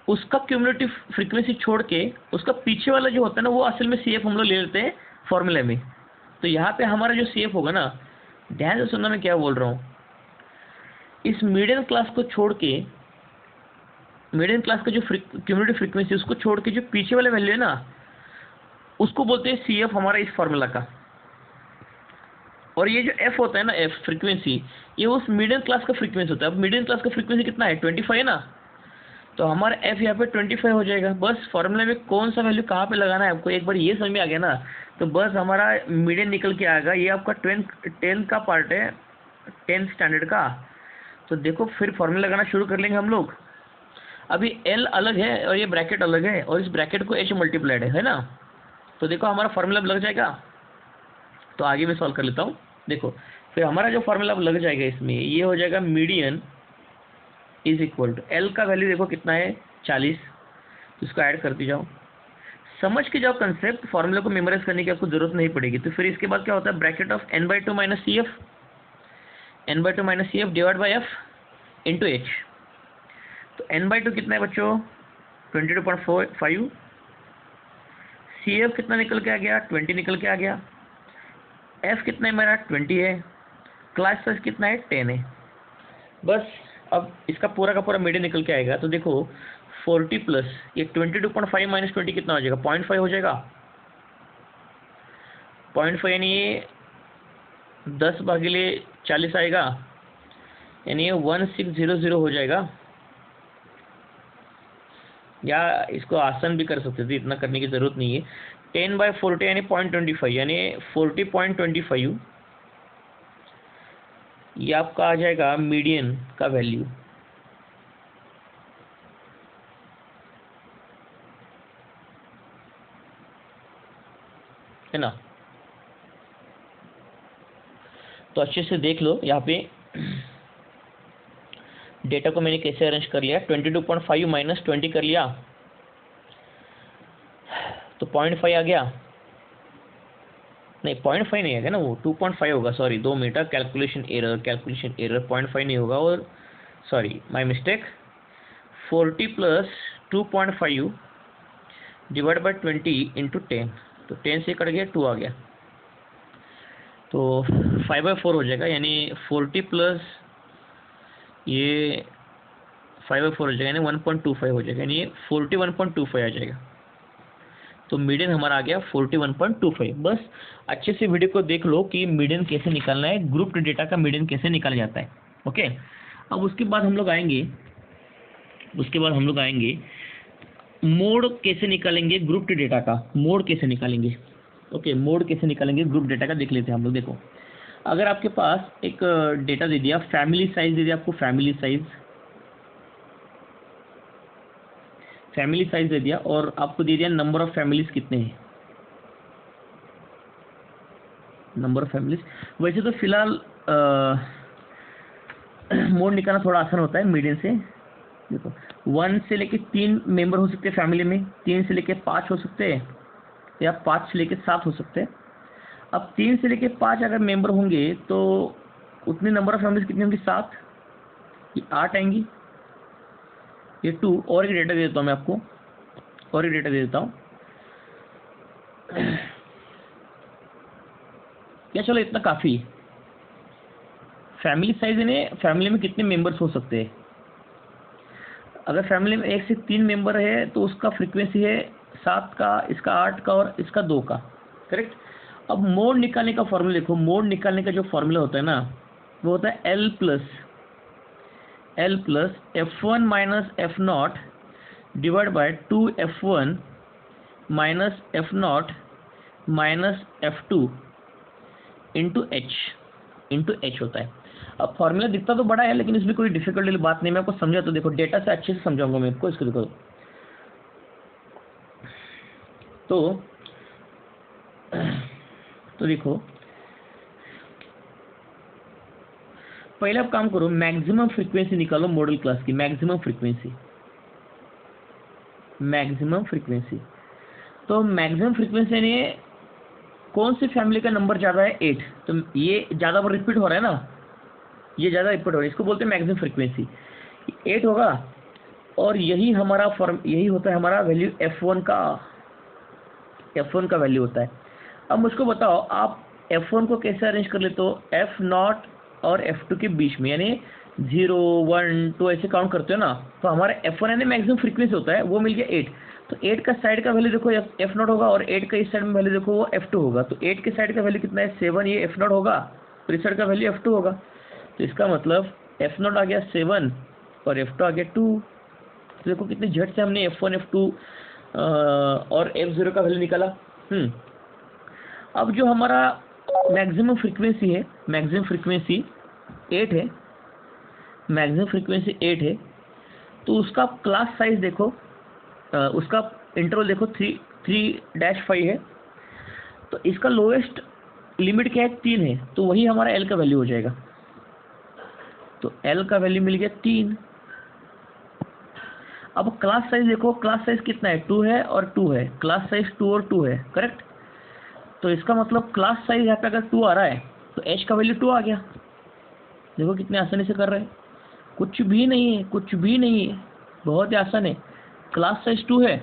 उसका क्यूमुलेटिव फ्रीक्वेंसी छोड़ के उसका पीछे वाला जो होता है ना, वो असल में CF हम लोग ले लेते हैं फॉर्मूले में। तो यहाँ पे हमारा जो CF होगा ना, ध्यान से सुनना मैं क्या बोल रहा हूँ। इस मीडियन क्लास को छोड़ के, मीडियन क्लास का जो क्यूमुलेटिव फ्रीक्वेंसी उसको छोड़ के जो पीछे वाला वैल्यू है ना, उसको बोलते हैं CF हमारा इस फॉर्मूला का। और ये जो F होता है ना, F फ्रीक्वेंसी, ये उस मीडियन क्लास का फ्रीक्वेंसी होता है। अब मीडियन क्लास का फ्रीक्वेंसी कितना है, 25 है ना। तो हमारा F यहाँ पे 25 हो जाएगा। बस फॉर्मूला में कौन सा वैल्यू कहाँ पे लगाना है आपको एक बार ये समझ में आ गया ना, तो बस हमारा मीडियन निकल के आएगा। ये आपका 10 का पार्ट है, 10th स्टैंडर्ड का। तो देखो फिर फॉर्मूला लगाना शुरू कर लेंगे हम लोग। अभी L अलग है और ये ब्रैकेट अलग है, और इस ब्रैकेट को H मल्टीप्लाइड है ना। तो देखो हमारा फॉर्मूला लग जाएगा। तो आगे मैं सॉल्व कर लेता हूँ। देखो फिर हमारा जो फॉर्मूला लग जाएगा इसमें, ये हो जाएगा median is equal to L का वैल्यू देखो कितना है, 40। इसको ऐड करते जाओ, समझ के जाओ कंसेप्ट। फॉर्मूला को मेमोराइज करने की आपको जरूरत नहीं पड़ेगी। तो फिर इसके बाद क्या होता है, bracket of n/2 minus CF divide by F into H। तो n/2 कितना है बच्चों, 22.5। CF कितना निकल के आ गया, 20 निकल के आ गया। F कितना है मेरा, 20 है। क्लास साइज कितना है, 10 है। बस अब इसका पूरा का पूरा मीडियन निकल के आएगा। तो देखो 40 प्लस ये 22.5 माइनस 20 कितना हो जाएगा, 0.5 हो जाएगा। 0.5 यानी ये 10/40 आएगा, यानी ये 1600 हो जाएगा। या इसको आसान भी कर सकते थे, इतना करने की ज़रूरत नहीं है। 10/40 यानी 0.25 यानी 40.25, ये आपका आ जाएगा मीडियन का वैल्यू, है ना। तो अच्छे से देख लो यहाँ पे डेटा को मैंने कैसे अरेंज कर लिया। 22.5 माइनस 20 कर लिया तो 0.5 आ गया, नहीं 0.5 नहीं आएगा ना, वो 2.5 होगा, सॉरी 2 मीटर, कैलकुलेशन एरर 0.5 नहीं होगा, और sorry my mistake. 40 plus 2.5 divide by 20 into 10, तो 10 से कट गया 2 आ गया, तो 5/4 हो जाएगा, यानी 40 प्लस ये 5/4 हो जाएगा, यानी 1.25 हो जाएगा, यानी ये 41.25 आ जाएगा। तो मीडियन हमारा आ गया 41.25। बस अच्छे से वीडियो को देख लो कि मीडियन कैसे निकालना है, ग्रुप्ड डेटा का मीडियन कैसे निकाला जाता है। ओके, अब उसके बाद हम लोग आएंगे मोड कैसे निकालेंगे ग्रुप्ड डेटा का, मोड कैसे निकालेंगे। ओके, मोड कैसे निकालेंगे ग्रुप डेटा का देख लेते हैं हम लोग। देखो, अगर आपके पास एक डेटा दे दिया, फैमिली साइज दे दिया आपको, फैमिली साइज दे दिया, और आपको दे दिया नंबर ऑफ फैमिलीज कितने हैं, नंबर ऑफ फैमिलीज। वैसे तो फिलहाल मोड निकालना थोड़ा आसान होता है मीडियन से। देखो 1 से लेके 3 मेंबर हो सकते हैं फैमिली में, 3 से लेके 5 हो सकते हैं, या 5 से लेके 7 हो सकते हैं। अब 3 से लेके 5 अगर मेंबर होंगे तो उतने नंबर ऑफ फैमिलीज कितनी होंगी, 7, ये 8 आएंगी, ये 2। और एक डेटा दे देता हूँ मैं आपको, और एक डेटा दे देता हूँ क्या, चलो इतना काफ़ी है। फैमिली साइज यानी फैमिली में कितने मेंबर्स हो सकते हैं। अगर फैमिली में 1 से 3 मेंबर है तो उसका फ्रीक्वेंसी है 7 का, इसका 8 का और इसका 2 का, करेक्ट। अब मोड निकालने का फॉर्मूला देखो, मोड निकालने का जो फॉर्मूला होता है ना, वो होता है L plus F1 minus F0 divide by 2F1 minus F0 minus F2 into H होता है। अब फॉर्मूला दिखता तो बड़ा है, लेकिन इसमें कोई डिफिकल्ट वाली बात नहीं, मैं आपको समझा तो देखो, डेटा से अच्छे से समझाऊंगा मैं आपको, इसको देखो। तो देखो, पहले आप काम करो, मैक्सिमम फ्रीक्वेंसी निकालो मॉडल क्लास की, मैक्सिमम फ्रीक्वेंसी। तो मैक्सिमम फ्रीक्वेंसी यानी कौन सी फैमिली का नंबर ज़्यादा है, 8, तो ये ज़्यादा बार रिपीट हो रहा है ना, ये ज़्यादा रिपीट हो रहा है, इसको बोलते हैं मैक्सिमम फ्रीक्वेंसी, 8 होगा। और यही होता है हमारा वैल्यू F1 का वैल्यू होता है। अब मुझको बताओ, आप F1 को कैसे अरेंज कर लेते हो, F0 और F2 के बीच में, यानी 0 1 2 ऐसे काउंट करते हो ना, तो हमारा F1 यानी मैक्सिमम फ्रीक्वेंसी होता है, वो मिल गया 8। तो 8 का साइड का वैल्यू देखो F0 होगा, और 8 का इस साइड में वैल्यू देखो वो F2 होगा। तो 8 के साइड का वैल्यू कितना है, 7, ये F0 होगा, और इस साइड का वैल्यू F2 होगा। तो इसका मतलब F0 आ गया 7 और F2 आ गया 2। तो देखो कितने झट से हमने F1 F2 और F0 का वैल्यू निकाला। अब जो हमारा मैक्सिमम फ्रीक्वेंसी है, मैक्सिमम फ्रीक्वेंसी 8 है, तो उसका क्लास साइज देखो, उसका इंटरवल देखो 3-5 है, तो इसका लोएस्ट लिमिट क्या है, 3 है, तो वही हमारा L का वैल्यू हो जाएगा। तो L का वैल्यू मिल गया 3। अब क्लास साइज देखो, क्लास साइज कितना है, 2 है और 2 है, क्लास साइज 2 और 2 है, करेक्ट। तो इसका मतलब क्लास साइज यहाँ पे अगर 2 आ रहा है तो H का वैल्यू 2 आ गया। देखो कितने आसानी से कर रहे हैं, कुछ भी नहीं है, बहुत ही आसान है। क्लास साइज 2 है।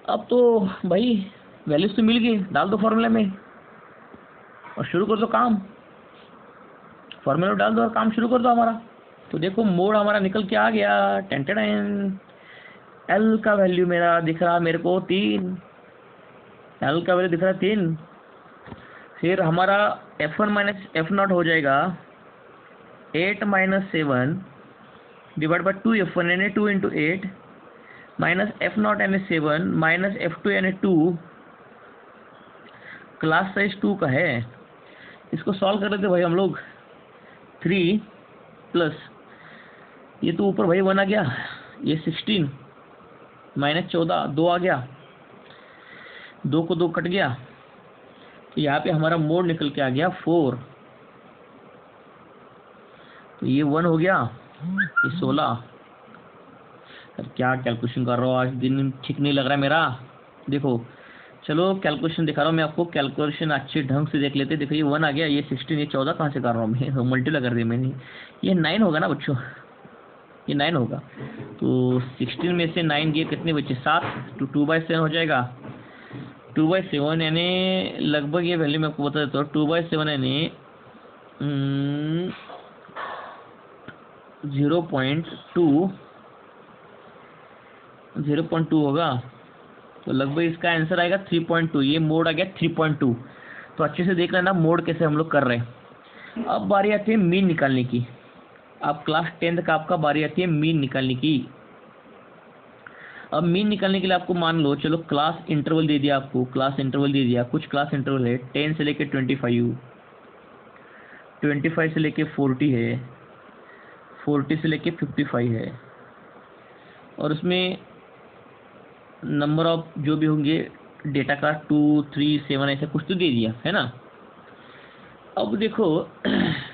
अब तो भाई वैल्यूज तो मिल गई, डाल दो फॉर्मूला में और शुरू कर दो काम, फॉर्मूला डाल दो और काम शुरू कर दो हमारा। तो देखो मोड हमारा निकल के आ गया, L का वैल्यू मेरा दिख रहा मेरे को 3, L का वैल्यू दिख रहा 3। फिर हमारा F1 माइनस F0 हो जाएगा 8 - 7 डिवाइड बाय 2f1 यानी 2 इंटू 8 माइनस f0 यानी 7 माइनस f2 यानी 2, क्लास साइज 2 का है। इसको सॉल्व कर रहे थे भाई हम लोग। 3 प्लस ये तो ऊपर भाई 1 आ गया, ये 16 माइनस 14 2 आ गया, 2 को 2 कट गया, तो यहाँ पे हमारा मोड निकल के आ गया 4, तो ये 1 हो गया, ये 16। क्या कैलकुलेशन कर रहा हूँ आज, दिन ठीक नहीं लग रहा है मेरा। देखो चलो कैलकुलेशन दिखा रहा हूँ मैं आपको, कैलकुलेशन अच्छे ढंग से देख लेते। देखो ये 1 आ गया, ये 16, ये 14 कहाँ से कर रहा हूँ मैं, मल्टीप्लाई कर दिया मैंने। ये 9 होगा ना बच्चों, ये 9 होगा। तो 16 में से 9 गए कितने बचे, 7, तो 2/7 हो जाएगा। 2/7 यानी लगभग ये वैल्यू मैं आपको बता देता हूँ। 2/7 यानी 0.2 होगा, तो लगभग इसका आंसर आएगा 3.2। ये मोड आ गया 3.2। तो अच्छे से देख लेना मोड कैसे हम लोग कर रहे हैं। अब बारी आती है मीन निकालने की। अब क्लास 10th का आपका बारी आती है मीन निकालने की। अब मीन निकालने के लिए आपको मान लो, चलो क्लास इंटरवल दे दिया आपको, क्लास इंटरवल दे दिया, कुछ क्लास इंटरवल है 10 से लेके 25, 25 से लेके 40 है, 40 से लेके 55 है, और उसमें नंबर ऑफ जो भी होंगे डेटा का 2, 3, 7 ऐसा कुछ तो दे दिया है ना। अब देखो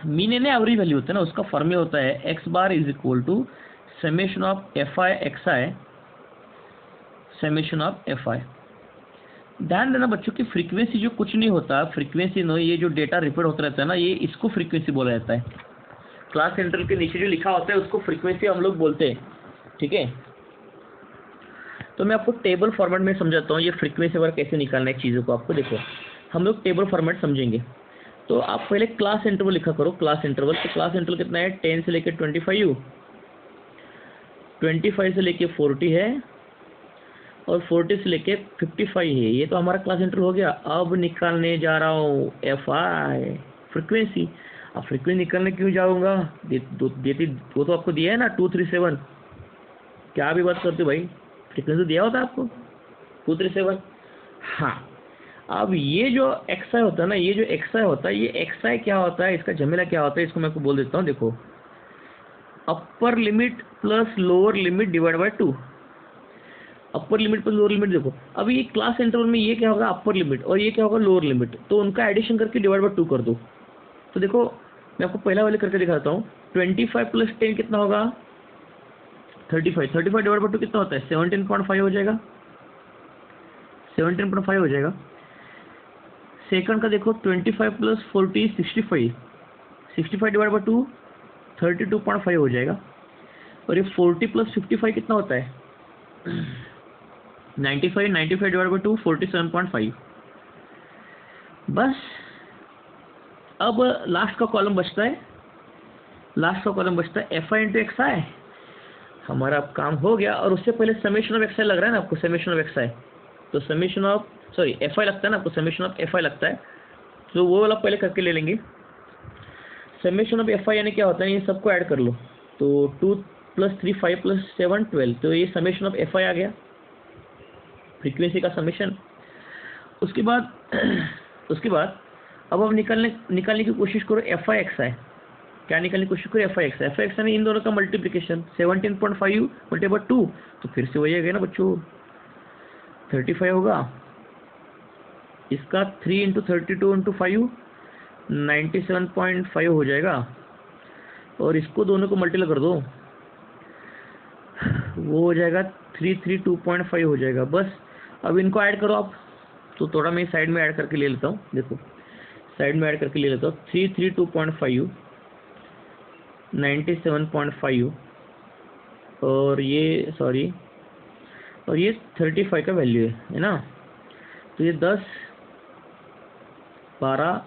मीन यानी एवरेज वैल्यू होता है ना, उसका फॉर्मूला होता है X bar is equal to summation of F I X I, summation of F I. ध्यान देना बच्चों की फ्रीक्वेंसी जो कुछ नहीं होता, फ्रीक्वेंसी नो, ये जो डेटा रिपीट होता रहता है ना, ये इसको फ्रीक्वेंसी बोला जाता है। क्लास इंटरवल के नीचे जो लिखा होता है उसको फ्रीक्वेंसी हम लोग बोलते हैं, ठीक है। तो मैं आपको टेबल फॉर्मेट में समझाता हूँ ये फ्रीक्वेंसी वगैरह कैसे निकालना है चीज़ों को। आपको देखो हम लोग टेबल फॉर्मेट समझेंगे। तो आप पहले क्लास इंटरवल लिखा करो, क्लास इंटरवल। तो क्लास इंटरवल कितना है, 10 से लेके 25, 25 से लेके 40 है, और 40 से लेके 55 है। ये तो हमारा क्लास इंटरवल हो गया। अब निकालने जा रहा हूँ एफ आई, फ्रीक्वेंसी। अब फ्रीक्वेंसी निकालने क्यों जाऊँगा, देती वो तो आपको दिया है ना 237। क्या भी बात करते हो भाई, फ्रीक्वेंसी दिया होता है आपको 237। हाँ, अब ये जो एक्स आई होता है ना, ये जो एक्स आई होता है, ये एक्स आई क्या होता है, इसका झमेला क्या होता है, इसको मैं आपको बोल देता हूँ। देखो upper limit plus lower limit divide by 2। Upper limit plus lower limit, देखो अभी ये क्लास इंटरवल में ये क्या होगा अपर लिमिट, और ये क्या होगा लोअर लिमिट, तो उनका एडिशन करके डिवाइड बाय 2 कर दो। तो देखो मैं आपको पहला वाले करके दिखाता हूँ। 25 प्लस 10 कितना होगा, 35। 35 डिवाइड बाय 2 कितना होता है, 17.5 हो जाएगा, 17.5 हो जाएगा। सेकंड का देखो 25 प्लस 40 65, 65 डिवाइड बाय 2 32.5 हो जाएगा। और ये 40 प्लस 55 कितना होता है, 95, 95 डिवाइड बाय 2 47.5। बस अब लास्ट का कॉलम बचता है, लास्ट का कॉलम बचता है एफ आई इंटू एक्स आई। हमारा अब काम हो गया। और उससे पहले समेशन ऑफ एक्स आई लग रहा है ना आपको, समेशन ऑफ एक्स आई, तो summation of sorry F I लगता है ना आपको, समेशन ऑफ एफ आई लगता है, तो वो वाला पहले करके ले लेंगे। समेशन ऑफ एफ आई यानी क्या होता है, ये सबको ऐड कर लो। तो 2 प्लस 3 5 प्लस 7 12, तो ये समेशन ऑफ एफ आई आ गया, फ्रीक्वेंसी का समेशन। उसके बाद अब आप निकालने की कोशिश करो एफ आई एक्स आई। क्या निकालने की कोशिश करो, F I X I. F I X I इन दोनों का मल्टीप्लिकेशन 17.5 मल्टीप्लाई बाय 2, तो फिर से वही आ गया ना बच्चों, 35 होगा। इसका 3 इंटू 32 इंटू 5 97.5 हो जाएगा, और इसको दोनों को मल्टीप्लाई कर दो, वो हो जाएगा 332.5 हो जाएगा। बस अब इनको ऐड करो आप। तो थोड़ा मैं साइड में ऐड करके ले लेता हूँ, देखो साइड में ऐड करके ले लेता हूँ। 332.5 97.5 और ये सॉरी, और ये 35 का वैल्यू है ना। तो ये 10 12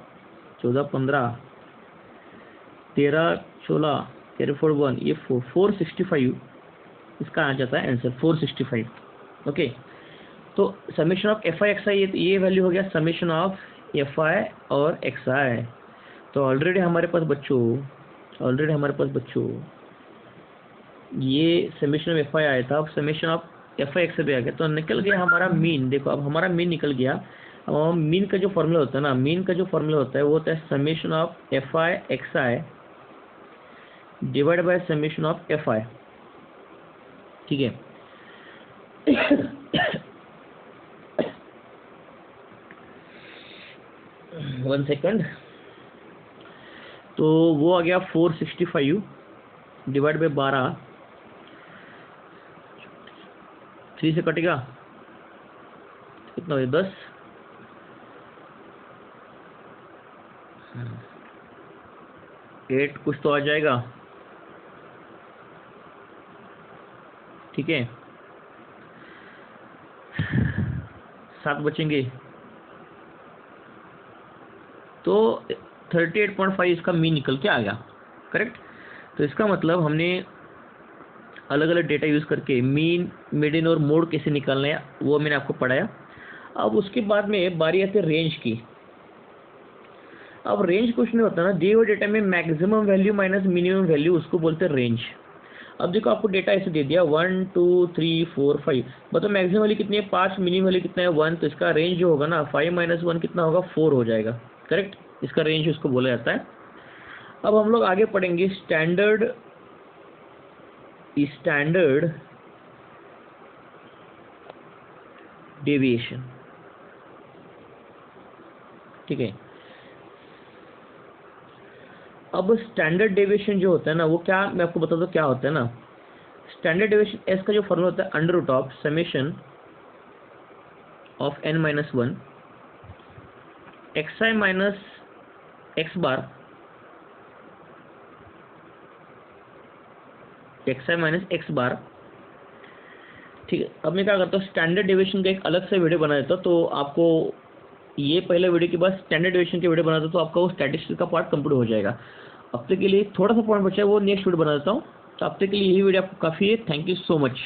14 15 13 16 कैरी फॉरवर्ड 1, ये 465 इसका आ जाता है आंसर, 465। ओके, तो summation of F I X I, ये वैल्यू हो गया समेशन ऑफ एफ आई और एक्स आई। तो ऑलरेडी हमारे पास बच्चों ये समेशन ऑफ एफ आई आया था, अब summation of F I x भी आ गया, तो निकल गया हमारा मीन। देखो अब हमारा मीन निकल गया। अब मीन का जो फॉर्मूला होता है ना, मीन का जो फॉर्मूला होता है वो होता है summation of F I X I divide by summation of F आई। ठीक है। One second. तो वो आ गया 465 डिवाइड बाय 12, 3 से कटेगा कितना हो गया 10, 8 कुछ तो आ जाएगा। ठीक है, 7 बचेंगे, तो 38.5 इसका मीन निकल के आ गया। करेक्ट। तो इसका मतलब हमने अलग अलग डेटा यूज़ करके मीन, मीडियन और मोड कैसे निकालना है वो मैंने आपको पढ़ाया। अब उसके बाद में बारी आती है रेंज की। अब रेंज कुछ नहीं होता ना, दिए हुए डेटा में maximum value minus minimum value, उसको बोलते हैं रेंज। अब देखो आपको डेटा ऐसे दे दिया 1 2 3 4 5, मतलब मैक्सिमम वैल्यू कितनी है 5, मिनिमम वैल्यू कितना है 1, तो इसका रेंज जो होगा ना 5 - 1 कितना होगा 4 हो जाएगा। करेक्ट, इसका रेंज उसको बोला जाता है। अब हम लोग आगे पढ़ेंगे स्टैंडर्ड डेविएशन। ठीक है। अब स्टैंडर्ड डेविएशन जो होता है ना वो क्या, मैं आपको बता दूं क्या होता है ना। स्टैंडर्ड डेविएशन एस का जो फॉर्मूला होता है under root of summation of n - 1 xi minus X bar, xi minus X bar. ठीक है। अब मैं क्या करता हूँ, स्टैंडर्ड डेविएशन का एक अलग से वीडियो बना देता हूँ, तो आपको ये पहले वीडियो के बाद स्टैंडर्ड डेविएशन के वीडियो बना देता हूँ, तो आपका वो स्टैटिस्टिक्स का पार्ट कंप्लीट हो जाएगा। अब तक के लिए थोड़ा सा पॉइंट बचा है, वो नेक्स्ट वीडियो बना देता हूँ। तो अब तक के लिए यही वीडियो आपको काफ़ी है। Thank you so much.